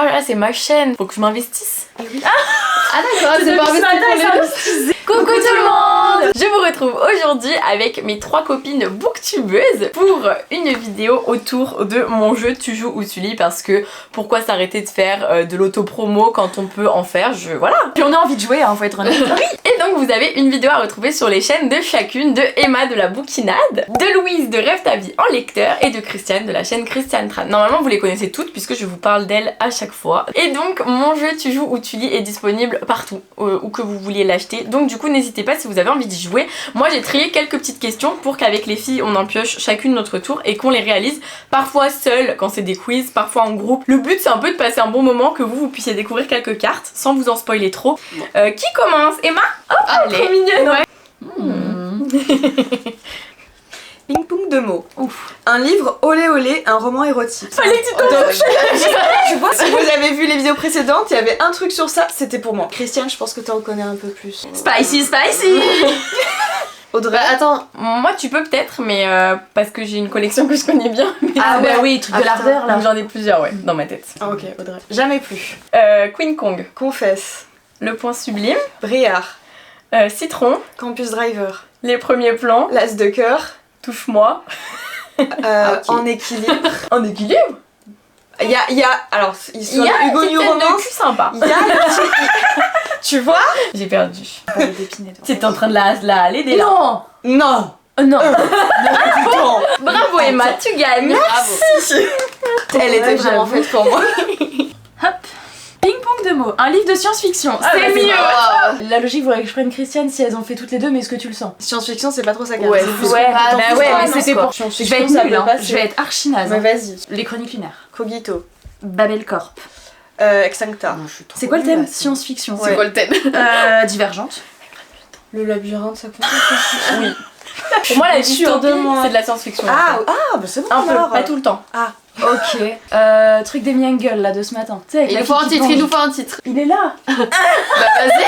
Oh là là, c'est ma chaîne. Faut que je m'investisse. Ah d'accord, c'est pas investi pour Coucou tout le monde! Je vous retrouve aujourd'hui avec mes 3 copines booktubeuses pour une vidéo autour de mon jeu Tu joues ou tu lis, parce que pourquoi s'arrêter de faire de l'auto-promo quand on peut en faire, voilà. Puis on a envie de jouer, hein, faut être honnête. Oui. Et donc vous avez une vidéo à retrouver sur les chaînes de chacune, de Emma de la Bouquinade, de Louise de Rêve ta vie en lecteur et de Christiane de la chaîne Christiane Tran. Normalement vous les connaissez toutes puisque je vous parle d'elles à chaque fois. Et donc mon jeu Tu joues ou tu lis est disponible partout où que vous vouliez l'acheter. Donc du coup n'hésitez pas si vous avez envie d'y jouer. Moi j'ai trié quelques petites questions pour qu'avec les filles on en pioche chacune notre tour et qu'on les réalise parfois seul quand c'est des quiz, parfois en groupe. Le but c'est un peu de passer un bon moment, que vous puissiez découvrir quelques cartes sans vous en spoiler trop. Qui commence? Emma? Oh, Allez. trop mignonne, ouais. Ping pong de mots. Ouf. Un livre olé olé, un roman érotique. Fallait que tu t'en Donc, tu vois, si vous avez vu les vidéos précédentes, il y avait un truc sur ça, c'était pour moi. Christiane, je pense que t'en connais un peu plus. Spicy, spicy. Audrey. Bah attends, Moi tu peux peut-être, mais parce que j'ai une collection que je connais bien. Mais Ah bah oui, truc de l'ardeur là. j'en ai plusieurs, ouais, dans ma tête. Ah, ok, Audrey. Jamais plus. Queen Kong, Confesse. Le Point Sublime, Briard. Citron, Campus Driver. Les Premiers Plans, L'As de cœur. Touche-moi. ok. En équilibre. En équilibre. Il y a. Alors, Il sur y a Hugo une New petite tête de Romance. cul sympa. Il y a le petit. Tu vois? J'ai perdu. Pas d'épinay, toi. T'es en train de la l'aider là. Non. Non. Non. Non. Bravo Emma, tu gagnes. bravo. Elle était vraiment j'avoue. faite pour moi. Hop. Ping-pong de mots. Un livre de science-fiction. Ah, C'est bah, c'est mieux. Oh. La logique voudrait que je prenne Christiane si elles ont fait toutes les deux, mais est-ce que tu le sens? Science-fiction, c'est pas trop sa carte. Ouais, C'est plus ouais, compétence bah plus ouais, toi, mais non, c'était quoi. pour- Science-fiction, Je vais être ça nulle, peut hein. passer. Je vais être archi naze. Mais hein. vas-y. Les chroniques lunaires. Cogito. Babel Corp. Extincta. C'est quoi le thème? Science-fiction. C'est quoi le thème? Divergente. Le labyrinthe, ça compte. Oui. Pour moi la Sûr de dystopie moi. c'est de la science-fiction. Ah, bah c'est bon. un peu, alors. pas tout le temps. Ok. Truc des Miangles là de ce matin. Tu sais, avec Il la nous faut fille un qui titre, plonge. il nous faut un titre. Il est là. Bah vas-y.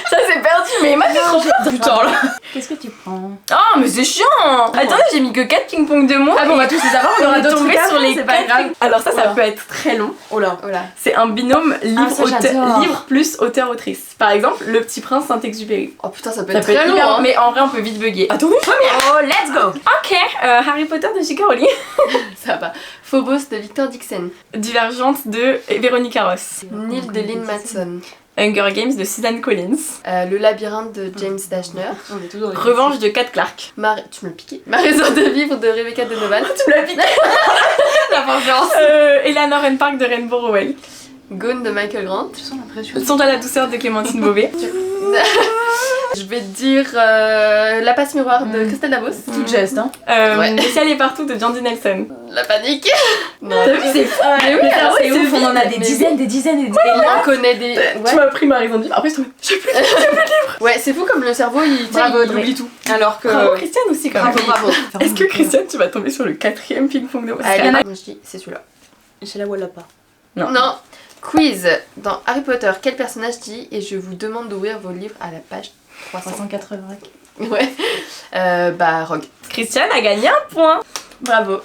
Ça c'est perdu, mais Emma t'es trop forte. Putain là. Qu'est-ce que tu prends? Oh mais c'est chiant. Attendez, j'ai mis que 4 ping-pong de mots. Ah bon, on va tous les avoir, on on aura est d'autres tombé trucs sur les c'est pas 4 grave. Alors ça Voilà. peut être très long. Oh là. Voilà. C'est un binôme ça, j'adore. livre plus auteur-autrice. Par exemple, Le Petit Prince Saint-Exupéry. Oh putain, ça peut Ça être peut être très long. hyper long, Hein. mais en vrai on peut vite bugger. Attendez, Oh, let's go. ok, Harry Potter de J.K. Rowling. Ça va. Phobos de Victor Dixon. Divergente de Véronica Ross. Nil de Lynn Matson. Hunger Games de Suzanne Collins. Le labyrinthe de James Dashner. On est toujours. Revanche de Kat Clark. Tu me l'as piqué. Ma raison de vivre de Rebecca Donovan. Tu me l'as piqué. La vengeance. Eleanor and Park de Rainbow Rowell. Gone de Michael Grant. Je sens l'impression. Songe à la douceur de Clémentine Beauvais. Je vais te dire La passe miroir de Christelle Labos. Tout juste, hein. Ouais. Le ciel est partout de Jandy Nelson. La panique. Non. T'as vu, c'est fou. Mais oui, alors, c'est c'est ouf, on en a vite, des mais dizaines, des dizaines, et On connaît des. Tu m'as pris ma raison de vivre. Après, je trouve. J'ai plus. Ouais, c'est fou comme le cerveau, il, tu sais, Bravo, il Audrey. oublie tout. Alors que. Bravo Christiane aussi quand même. Bravo. Est-ce que Christiane, tu vas tomber sur le 4ème ping-pong de mots? Allez, moi je dis, c'est celui-là. C'est là où elle l'a pas. Non. Non. Quiz. Dans Harry Potter, quel personnage dit et je vous demande d'ouvrir vos livres à la page 300. 380. Ouais. Bah, Rogue. Christiane a gagné un point. Bravo.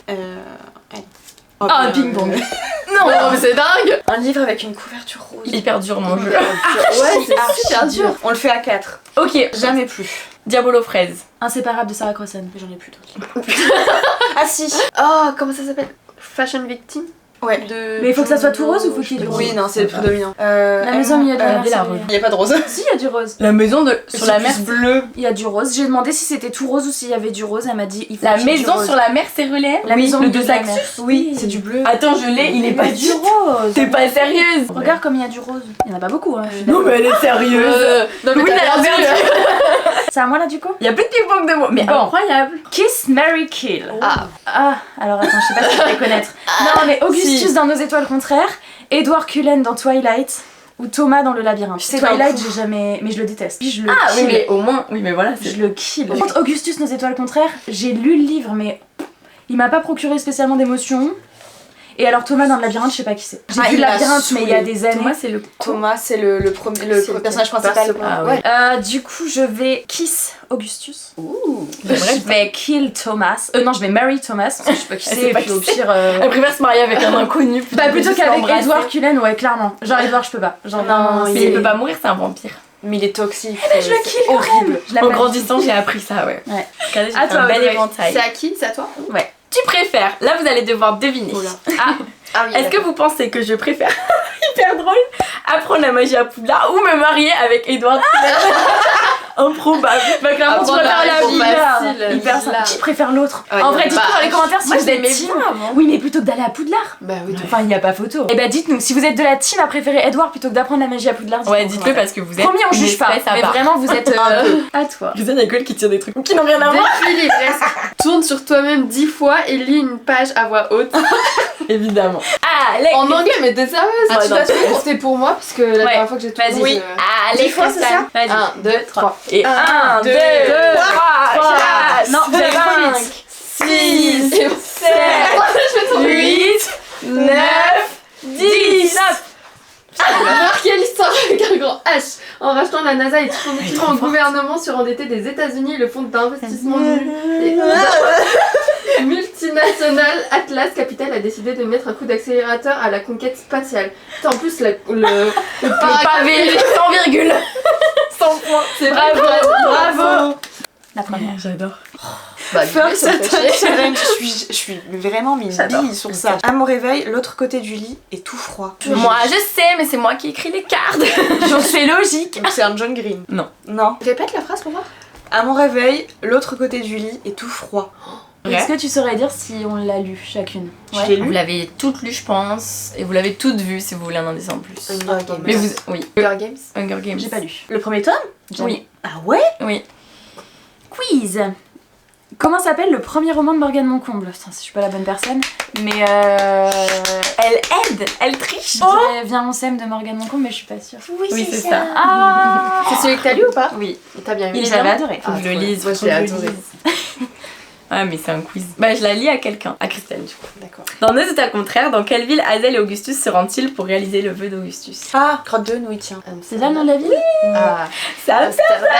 Oh, Ah, un bien. ping-pong. Non, mais c'est dingue. Un livre avec une couverture rouge. Hyper dur mon jeu. Ouais, c'est super dur. On le fait à 4. Ok, Jamais plus. Diabolo fraise. Inséparable de Sarah Crossan. J'en ai plus d'autres. Ah si. Oh, comment ça s'appelle? Fashion Victim Ouais. de. Mais il faut que ça soit tout rose ou faut qu'il y ait du rose? Oui, non, c'est le prédominant. La maison au milieu de la mer. la c'est- rose. Il n'y a pas de rose. Si, il y a du rose. La maison de sur la mer. bleu. Il y a du rose. J'ai demandé si c'était tout rose ou s'il y avait du rose. Elle m'a dit il faut La qu'il y ait du maison rose. sur la mer, c'est relais. La maison au le milieu de de la mer. Saxus. Oui, C'est du bleu. Attends, je l'ai, il est pas y a du du rose. T'es pas sérieuse. Regarde comme il y a du rose. Il y en a pas beaucoup, hein. je suis Non d'accord. mais elle est sérieuse. Non, mais Oui, t'as elle a perdu. perdu. C'est à moi là du coup? Il y a plus de ping-pong de mots, mais Bon. incroyable. Kiss, Mary, Kill. Ah, Ah, alors attends, je sais pas si tu vas les connaître. Non, mais Augustus si. dans Nos étoiles contraires, Edward Cullen dans Twilight, ou Thomas dans Le labyrinthe. C'est pas Twilight, ouf. j'ai jamais. Mais je le déteste. Puis je le Ah oui, kill. mais au moins, oui, mais voilà. Je le kill. Par contre, Augustus, Nos étoiles contraires, j'ai lu le livre, mais il m'a pas procuré spécialement d'émotion. Et alors Thomas dans le labyrinthe, je sais pas qui c'est. J'ai vu le il m'a labyrinthe, mais il y a saoulée. des années. Thomas, c'est le. Thomas, c'est le premier, le C'est personnage lequel? principal. Ah ouais. Du coup, je vais kiss Augustus. Ouh. J'aimerais Je vais kill Thomas. Non, je vais marry Thomas parce que je sais pas qui Elle c'est. sait Et pas puis qui au c'est. pire. Elle préfère se marier avec un inconnu. Bah plutôt que de qu'avec l'embrasser. Edward Cullen, ouais, clairement. Genre Edward, je peux pas. Genre Non, Mais il peut pas mourir, c'est un vampire. Mais il est toxique. je le c'est kill quand horrible. même. Je En l'appelle. grandissant, j'ai appris ça, ouais. Ouais. Regardez, j'ai À fait toi, un bel Audrey. éventail. C'est à qui? C'est à toi? Tu préfères, là vous allez devoir deviner. Oula. Ah, Ah oui. est-ce que vous pensez que je préfère, hyper drôle, apprendre la magie à Poudlard ou me marier avec Edward Cullen? Improbable. Bah clairement, tu Apprendre préfères la la magie Poudlard. facile, Hyper Poudlard. simple. Qui préfère l'autre? Ouais, En y a vrai, pas- dites-nous dans les commentaires si Moi, vous je êtes l'aimais team. bien avant. Oui, mais plutôt que d'aller à Poudlard. Bah oui, tout. Enfin, il n'y a pas photo. Et bah dites-nous, si vous êtes de la team à préférer Edward plutôt que d'apprendre la magie à Poudlard. Ouais, dites-nous. dites-le parce que vous êtes. Promis, on une juge pas. espèce à Mais part. vraiment, vous êtes Un peu. à toi. Christiane, il y a que qui tire des trucs qui n'ont rien à voir. Défie l'ivresse. Tourne sur toi-même 10 fois et lis une page à voix haute. Évidemment. Allez. En anglais, mais t'es sérieuse? Ah, Tu non. dois tout compter pour moi parce que la Ouais. dernière fois que j'ai tout Vas-y. dit, Oui. Allez, 10 fois, c'est Christiane. Vas-y. 1, 2, 3. Et 1, 2, 3, 4, Non, vous avez trop 5, vite. 6, 7, Je vais tomber. 8, 9, 10. Marquer l'histoire avec un grand H en rachetant la NASA et tuant le gouvernement surendetté des États-Unis, le fonds d'investissement multinational Atlas Capital a décidé de mettre un coup d'accélérateur à la conquête spatiale. Putain, en plus, le Pavé, 100 virgule. 100 points. c'est vrai, Bravo. La première. J'adore. Bah, First ça me fait Attack chier. Challenge, je suis vraiment mis une J'adore. bille sur ça. À mon réveil, l'autre côté du lit est tout froid. Moi, je sais, mais c'est moi qui écris les cartes. Donc c'est logique. Donc c'est un John Green. Non. Non. Répète la phrase pour voir. À mon réveil, l'autre côté du lit est tout froid. Est-ce que tu saurais dire si on l'a lu chacune? Je l'ai Vous lu. l'avez toutes lues, je pense, et vous l'avez toutes vues si vous voulez un indice en plus. Hunger Games. Mais vous, oui. Hunger Games. Hunger Games. J'ai pas lu. Le premier tome? Oui, Ah ouais? oui. Quiz. Comment s'appelle le premier roman de Morgane Moncomble? Putain, je suis pas la bonne personne, mais Elle aide, elle triche. je dirais Viens on s'aime de Morgane Moncomble, mais je suis pas sûre. Oui, c'est ça. Ah. C'est celui que t'as lu ou pas? Oui. Et t'as bien aimé? Il est J'avais bien. adoré. Faut que je le trop lise. bien. Moi, faut je l'ai que je le adoré. lise. Ah, mais c'est un quiz. Bah, je la lis à quelqu'un, à Christelle, du coup. D'accord. Dans Deux états contraires, dans quelle ville Hazel et Augustus se rendent-ils pour réaliser le vœu d'Augustus? Ah, grotte de nouilles, tiens. C'est là le nom de la ville? Ah. Ça, Amsterdam.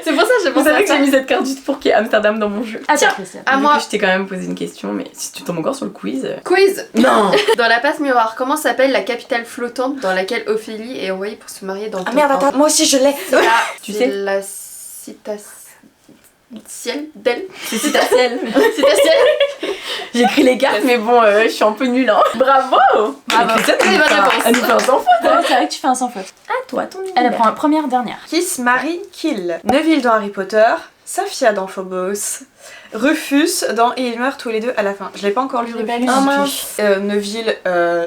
C'est pour ça que j'ai vous pensé savez à que ça. j'ai mis cette carte juste pour qu'il y ait Amsterdam dans mon jeu. Ah, Tiens. Christiane. À Vu moi. que je t'ai quand même posé une question, mais si tu tombes encore sur le quiz. Quiz. Non. Dans la passe miroir, comment s'appelle la capitale flottante dans laquelle Ophélie est envoyée pour se marier dans le Ah tome merde, 1? attends, moi aussi je l'ai. Tu C'est sais la citation d'elle. C'est Citatiel. Citation. J'écris les cartes, mais bon, je suis un peu nulle, hein. Bravo. Bravo. Christelle, C'est elle bonne nous fait un- réponse. elle nous fait un sans faute. Ouais, c'est vrai que tu fais un sans faute. À toi, ton Elle univers. prend première, dernière. Kiss, Marie, Kill. Neville dans Harry Potter, Safia dans Phobos, Rufus dans Et ils meurent tous les deux à la fin. Je l'ai pas encore lu. Je l'ai pas Rufus. lu Ah, non plus. mince. Neville,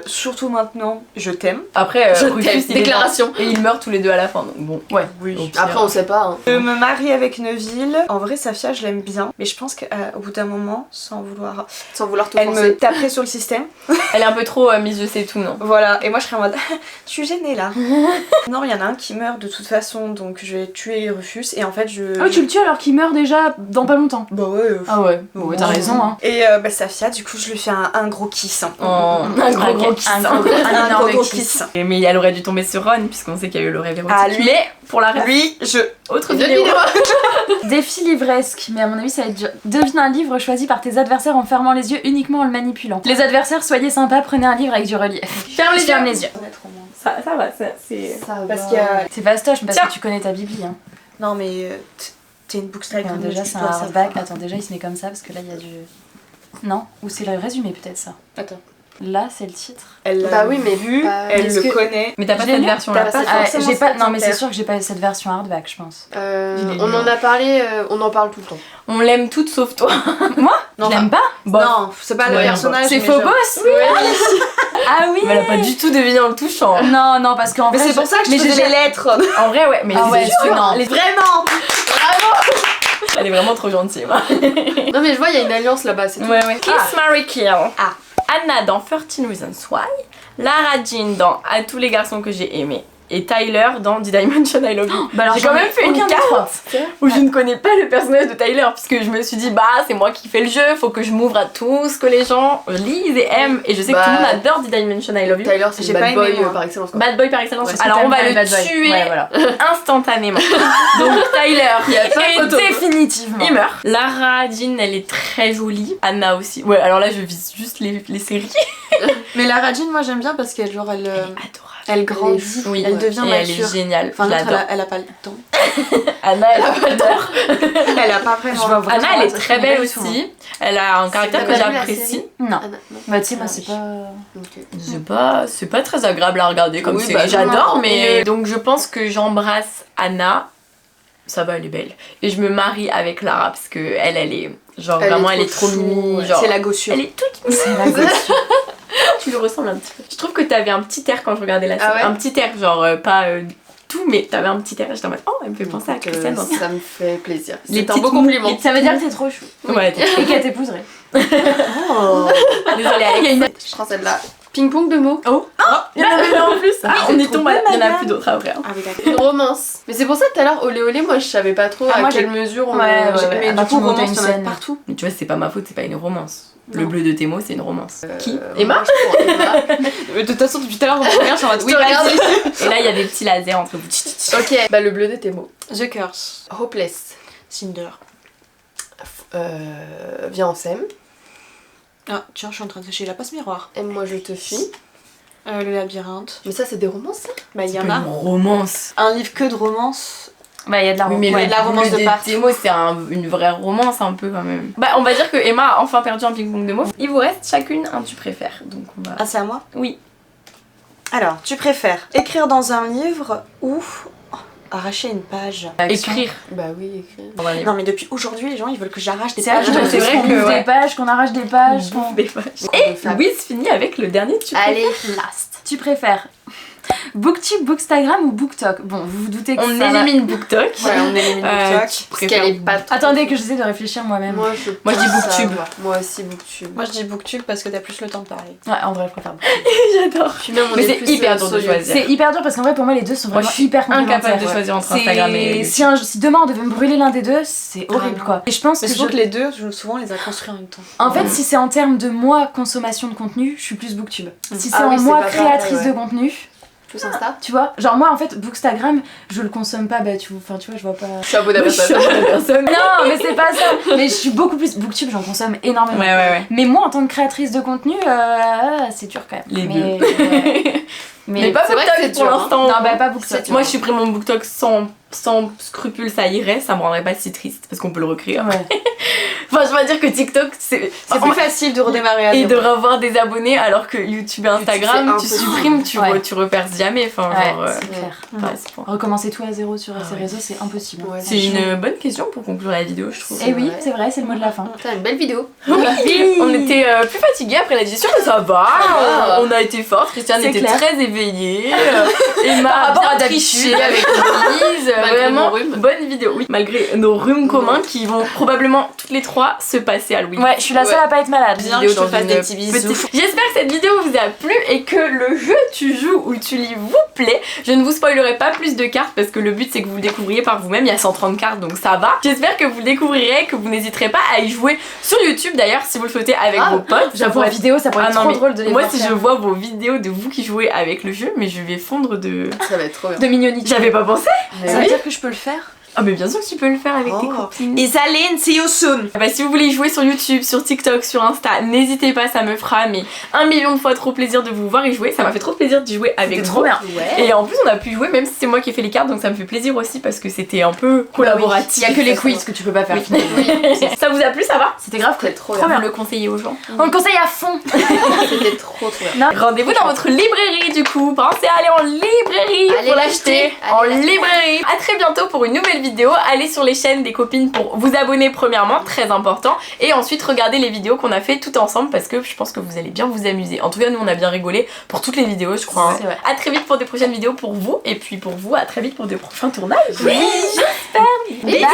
surtout maintenant, je t'aime. Après, Je Rufus, t'aime. il est Déclaration. mort. Et ils meurent tous les deux à la fin, donc bon. Ouais. Oui. Au pire. Après, on sait pas. Hein. Je me marie avec Neville. En vrai, Safia, je l'aime bien. Mais je pense qu'au bout d'un moment, sans vouloir. Sans vouloir te Elle me forcer. taperait sur le système. Elle est un peu trop mise, je sais tout, non? Voilà. Et moi, je serais en mode. Je suis gênée là. Non, il y en a un qui meurt de toute façon. Donc je vais tuer Rufus. Et en fait, je. Ah oui, tu le tues alors qu'il meurt déjà dans pas longtemps. Bah ouais. Ah ouais, ouais, t'as raison, hein. Et bah, Safia, du coup, je lui fais un gros kiss. Hein. Oh, un gros kiss. Un énorme gros kiss. Mais elle aurait dû tomber sur Ron, puisqu'on sait qu'il y a eu le rêve érotique. Ah, lui. Mais pour la Lui, je. autre Une autre vidéo. vidéo. Défi livresque, mais à mon avis ça va être dur. Devine un livre choisi par tes adversaires en fermant les yeux uniquement en le manipulant. Les adversaires, soyez sympas, prenez un livre avec du relief. Ferme les Ferme yeux. les yeux. Ça va, c'est... Ça Parce va. qu'il y a. C'est vastoche, mais parce Tiens. que tu connais ta Bible. Hein. Non, mais. T'es une bookstyle Alors comme déjà, tu c'est un dois hardback. savoir. Attends, déjà, il se met comme ça parce que là, il y a du. Non? Ou c'est le résumé, peut-être ça. Attends. Là, c'est le titre. Elle l'a Bah oui, mais vu, pas- elle Est-ce le que- connaît. Mais t'as pas Je l'ai cette lu. version-là. T'as pas Ah, forcément j'ai pas. cette Non, mais c'est exemplaire. sûr que j'ai pas cette version hardback, je pense. Il est On nul. en a parlé, on en parle tout le temps. On l'aime toutes sauf toi. Je l'aime pas. Bon. Non, c'est pas le Ouais, personnage. C'est mais Phobos. genre- Ah oui. Mais elle a pas du tout deviné en le touchant. Non, non, parce qu'en Mais vrai. c'est pour ça que je mais faisais j'ai- les lettres. En vrai, ouais, mais Ah c'est ouais, sûr, non. elle est Vraiment. Elle est vraiment trop gentille. moi. Non, mais je vois, il y a une alliance là-bas, c'est tout. Ouais, ouais. Kiss, Mary Kill. Ah. Anna dans 13 Reasons Why. Lara Jean dans À tous les garçons que j'ai aimés. et Tyler dans The Dimension I Love You. Bah alors J'ai quand même fait une aucun des carte trois. où je ne connais pas le personnage de Tyler, puisque je me suis dit, bah c'est moi qui fais le jeu, faut que je m'ouvre à tout ce que les gens lisent et aiment. Et je sais que tout le monde adore The Dimension I Love You. Tyler, c'est J'ai le pas bad boy aimé, moi. par excellence. Quoi. Bad boy par excellence. Ouais, Alors on va le Bad Boy. tuer Ouais, voilà. instantanément. Donc Tyler Il y a pas est photo. Définitivement. il meurt. Lara Jean, elle est très jolie. Anna aussi. Ouais, alors là je vise juste les séries. Mais Lara Jean, moi j'aime bien parce qu'elle genre Elle est adorable. elle grandit, Oui, elle devient et elle mature. est géniale. Enfin je l'autre l'adore. elle a pas le temps. Anna, elle a pas d'heure. Elle a pas Je vraiment. vois vraiment Anna, elle est ça, très je belle connais pas aussi. Elle a un caractère que t'as pas vu la j'apprécie. série Non. Ah, non. Bah tu sais, moi Ah, c'est oui. pas... Ok. C'est pas très agréable à regarder comme Oui, série. bah, J'adore, non, mais donc je pense que j'embrasse Anna. Ça va, elle est belle. Et je me marie avec Lara parce que elle est genre vraiment elle est trop chou, mimi. ouais. Genre C'est la gossure. elle est toute mimi. C'est la gosse. Tu lui ressembles un petit peu. Je trouve que t'avais un petit air quand je regardais la série. Ah ouais Un petit air, genre pas tout, mais t'avais un petit air. J'étais en mode oh, elle me fait penser à Christiane dans ça. Ça me fait plaisir. Les C'est un petites beau compliment. Ça veut dire que t'es trop chou. Ouais, Et qu'elle t'épouserait. Oh. désolée, Alex. Je prends celle-là. Ping-pong de mots. Oh, il y en avait une en plus. Ah, on est tombé. Il y en a plus d'autres après. hein. Ah oui d'accord. Une romance. Mais c'est pour ça que tout à l'heure, olé olé, moi je savais pas trop Ah, à moi, quelle mesure on. Ouais, ouais, j'ai- ouais. Mais à du partir coup du moment où t'as romance une t'en as scène. partout. Mais tu vois, c'est pas ma faute, c'est pas une romance. Le Non. bleu de tes mots, c'est une romance. Qui Euh, Emma moi, je prends Emma. De toute façon depuis tout à l'heure on regarde, je suis en mode Je oui te regarde. vas-y. Et là, il y a des petits lasers entre vous. Ok, bah le bleu de tes mots. The Curse. Hopeless. Cinder. Viens on s'aime. Ah tiens je suis en train de sécher la passe miroir. Aime-moi je te fuis. Le labyrinthe. Mais ça c'est des romances ça. Bah il y C'est en pas a. une romance. Un livre que de romance. Bah il y a de la Oui, mais Ouais, le la romance bleu de partout. tes mots, c'est une vraie romance un peu quand même. Bah, on va dire que Emma a enfin perdu un ping-pong de mots. Il vous reste chacune un tu préfères. Donc on va. Ah c'est à moi. Oui. Alors tu préfères écrire dans un livre ou arracher une page? Écrire. Bah oui, écrit. dans un livre. Non mais depuis aujourd'hui les gens ils veulent que j'arrache des C'est vrai pages. que c'est vrai qu'on que, ouvre ouais. des pages, qu'on arrache des pages. qu'on- Des pages. On peut Et faire- Louise finit avec le dernier tu préfères. Allez. Last. Tu préfères Booktube, Bookstagram ou Booktok? Bon, vous vous doutez que On ça va- élimine BookTok. Ouais on élimine Euh, TikTok. Parce qu'elle est pas trop. Attendez que j'essaie de réfléchir moi-même. Moi je dis pense ça, Booktube. Moi aussi Booktube. Moi je dis Booktube parce que t'as plus le temps de parler. Ouais, en vrai, je préfère Booktube. J'adore. Puis même, on Mais est c'est plus, hyper dur de solide. choisir. C'est hyper dur parce qu'en vrai, pour moi, les deux sont Moi, vraiment je suis hyper complémentaires. incapable de choisir entre Instagram et Si, si demain on devait me brûler l'un des deux, c'est horrible non. quoi. Et je pense Mais que souvent je- que les deux souvent on les a construits en même temps. En fait, si c'est en termes de moi consommation de contenu, je suis plus Booktube. Si c'est Ah en oui, c'est moi pas pareil, créatrice ouais. de contenu, Plus Insta. tu vois, genre moi en fait Bookstagram, je le consomme pas, bah tu vois, je vois pas. Je suis abonnée à Je suis personne. la personne. Non, mais c'est pas ça. Mais je suis beaucoup plus Booktube, j'en consomme énormément. Ouais. Mais moi en tant que créatrice de contenu, c'est dur quand même. Les mais, Mais pas c'est vrai que BookTok c'est pour dur, hein. l'instant. non, bah pas Booktok. C'est Moi, je supprime mon BookTok sans scrupule, ça irait, ça me rendrait pas si triste parce qu'on peut le recréer. Ouais. Enfin, je veux dire que TikTok, c'est C'est plus facile de redémarrer à et de zéro. revoir des abonnés alors que YouTube et Instagram, tu c'est impossible. supprimes, tu, Ouais. tu reperces jamais. Enfin, Ouais, genre, c'est clair. pas à ce point. Recommencer tout à zéro sur Ah ces ouais. réseaux, c'est impossible. Ouais, C'est une bonne question pour conclure la vidéo, je trouve. Et oui, vrai. c'est vrai, c'est le mot de la fin. Putain, une belle vidéo. On était plus fatigués après la digestion, mais ça va. va. On a été fortes. Christiane C'est était clair. très éveillée. Emma Par a rapport bien à triché d'habitude. avec Louise. Malgré Vraiment, mon rhume. bonne vidéo. Oui, malgré nos rhumes communs qui vont probablement toutes les trois se passer à Louise. Ouais, je suis la seule à pas être malade. Bien Vidéo que je te dans fasse une des petits bisous. J'espère que cette vidéo vous a plu et que le jeu tu joues ou tu lis vous plaît. Je ne vous spoilerai pas plus de cartes parce que le but c'est que vous le découvriez par vous-même. Il y a 130 cartes donc ça va. J'espère que vous le découvrirez, que vous n'hésiterez pas à y jouer sur YouTube d'ailleurs si vous le souhaitez avec Ah, vos potes. Ça J'avoue, pourrait en vidéo, ça pourrait Ah être non, trop mais drôle de les moi voir si faire. je vois vos vidéos de vous qui jouez avec le jeu, mais je vais fondre de... Ça va être trop bien. De mignonité. J'avais pas pensé. Mais Ça veut oui. dire que je peux le faire? Ah mais bien sûr que tu peux le faire avec tes Oh. copines. Isaline, see you soon! Bah, si vous voulez jouer sur YouTube, sur TikTok, sur Insta, n'hésitez pas, ça me fera mais 1 million de fois trop plaisir de vous voir y jouer. Ça m'a fait trop plaisir d'y jouer avec C'était vous. trop bien. Ouais. Et en plus on a pu jouer même si c'est moi qui ai fait les cartes donc ça me fait plaisir aussi parce que c'était un peu collaboratif. Il y a que les quiz que tu peux pas faire. Oui. finalement. Ça vous a plu, ça va? C'était grave cool. C'était trop Vous bien. le conseillez aux gens. On le conseille à fond. C'était trop bien. Rendez-vous dans votre librairie du coup. Pensez à aller en librairie Allez pour l'acheter. l'acheter en Allez l'acheter. librairie. À très bientôt pour une nouvelle vidéo. Allez sur les chaînes des copines pour vous abonner premièrement, très important. Et ensuite regardez les vidéos qu'on a fait tout ensemble parce que je pense que vous allez bien vous amuser. En tout cas nous on a bien rigolé pour toutes les vidéos je crois. hein. C'est vrai. À très vite pour des prochaines vidéos pour vous et puis pour vous à très vite pour des prochains tournages. Oui, j'espère. Bye.